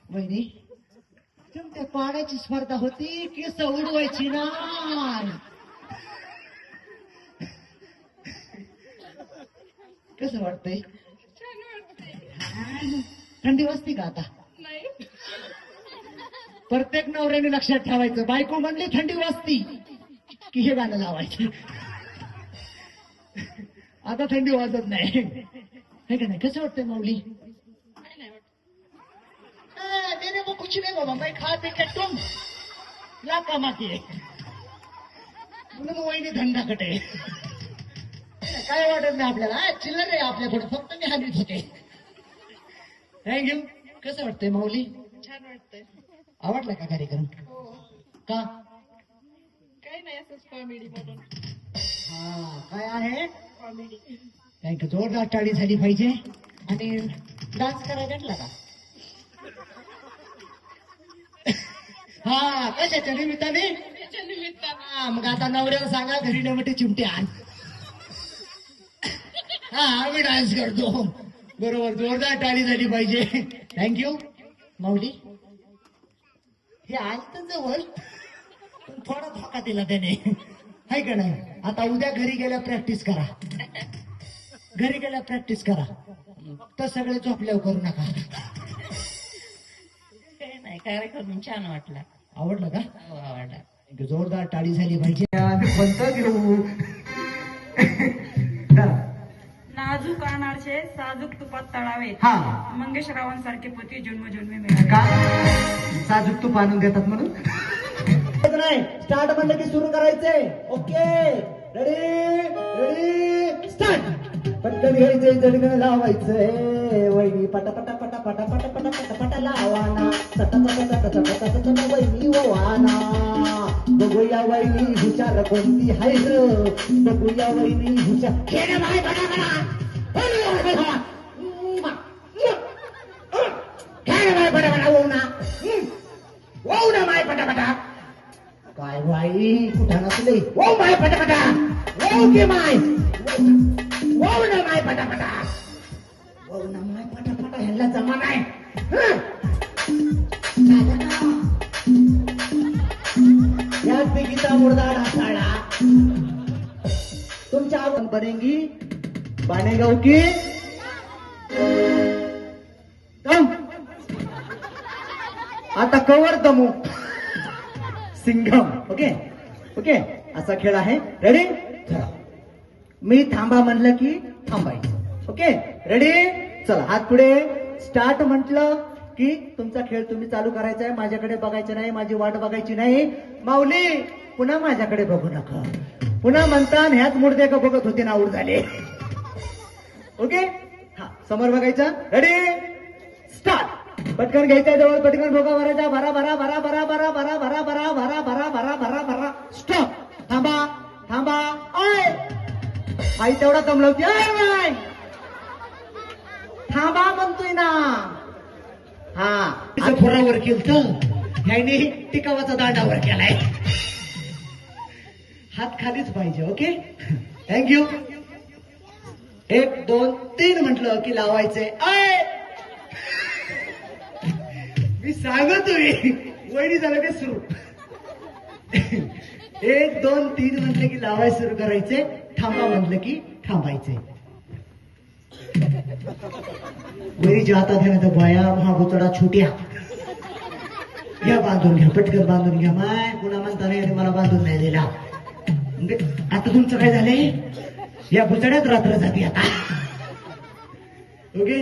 वहिनी तुमच्या पाण्याची स्पर्धा होती केस उडवायची ना. कसं वाटतंय? थंडी वाजती का आता? प्रत्येक नवऱ्याने लक्षात ठेवायचं, बायको म्हणली थंडी वाजती की हे गाणं लावायचं. आता थंडी वाजत नाही हे का नाही? कसं वाटतंय माऊली? मेरे वो कुछ नहीं बाबा, मैं खा पी के तुम ला कामाती म्हणून वहिनी धंदा कटे. काय वाटत नाही आपल्याला, चिल्लर आहे आपल्याकडे, फक्त मी हानीत होते. थँक्यू. कसं वाटतंय माऊली? छान वाटतंय. आवडला का कार्यक्रम? हो. का? काही नाही, असंच कॉमेडी म्हणून. हा काय आहे? कॉमेडी. थँक्यू. जोरदार टाळी झाली पाहिजे. आणि डान्स करायला भेटला का? हा कशाच्या निमित्ताने? त्याच्या निमित्तानं. हा मग आता नवऱ्याला सांगा घरी नवटे चिमटे आण. हा आम्ही डान्स करतो. बरोबर, जोरदार टाळी झाली पाहिजे. थँक्यू. माऊली हे आज तर जवळ पण थोडा धोका दिला त्याने, हाय का नाही? आता उद्या घरी गेल्या प्रॅक्टिस करा, घरी गेल्या प्रॅक्टिस करा. तर सगळे झोपल्यावर करू नका. काही नाही, कार्यक्रम छान वाटला. आवडलं का? हो, आवडला. जोरदार टाळी झाली पाहिजे. कोणतं घेऊ? नाजूक अनारसे साजूक तुपात तळावे, हा मंगेशरावांसारखे पती जन्म जन्मी मिळावे. का साजूक तूप आणून देतात म्हणून? नाही, स्टार्ट म्हणलं की सुरू करायचंय. Okay, ready ready start. पटकन घ्यायचंय, जडीनं लावायचंय. वहिनी पटा पटा पटा पटा पटा पटा पटा पटा लावाना. तटा तटा तटा तटा तटा तटा वहिनी वाना. बघूया वहिनी हुशार कोणती हाय ग, बघूया वहिनी हुशार. खेळ बाय बडा बडा, खेळ बाय बडा बडा. वाऊ ना माय पटा पटा. काय बाई कुठं नसले. वाऊ माय पटा पटा, वाऊ की माय, वाऊ ना माय पटा पटा, वाऊ ना माय पटा पटा. ह्याला जमा नाही. याच पैकीचा मुर्दा ढासाळा. तुमच्या आवड बनेगी बनेगाव की दम. आता कवर दमू सिंघम. ओके ओके, असा खेळ आहे. रेडी? चला, मी थांबा म्हणलं की थांबायचं. Okay ready? चला हात पुढे. स्टार्ट म्हटलं की तुमचा खेळ तुम्ही चालू करायचा आहे. माझ्याकडे बघायचं नाही, माझी वाट बघायची नाही. माऊली पुन्हा माझ्याकडे बघू नका. पुन्हा म्हणता ह्याच मुर्दे का बघत होते ना, आऊट झाले. ओके, हा समोर बघायचं. Ready start. पटकन घ्यायचा जवळ, पटकन भोगा भरायचा. भरा भरा भरा भरा भरा भरा भरा भरा भरा भरा भरा भरा भरा. स्टॉप. थांबा थांबा. आई तेवढा कमलवती. थांबा म्हणतोय ना. हा पुरावर केलं, ह्याने टिकावाचा दांडावर केलाय. हात खालीच पाहिजे. Okay thank you. 1 2 3 म्हटलं की लावायचंय. मी सांगतोय वहिनी झालं की सुरू. 1 2 3 म्हटलं की लावायला सुरू करायचे. थांबा म्हटलं की थांबायचे. वहिनीच्या हातात घ्या तर बाया महागुचडा छोट्या. घ्या बांधून घ्या, पटकन बांधून घ्या. माय कुणा म्हणता नाही मला बांधून नाही दिला. आता तुमचं काय झालंय? या गुचड्यात रात्र जाते आता. ओके.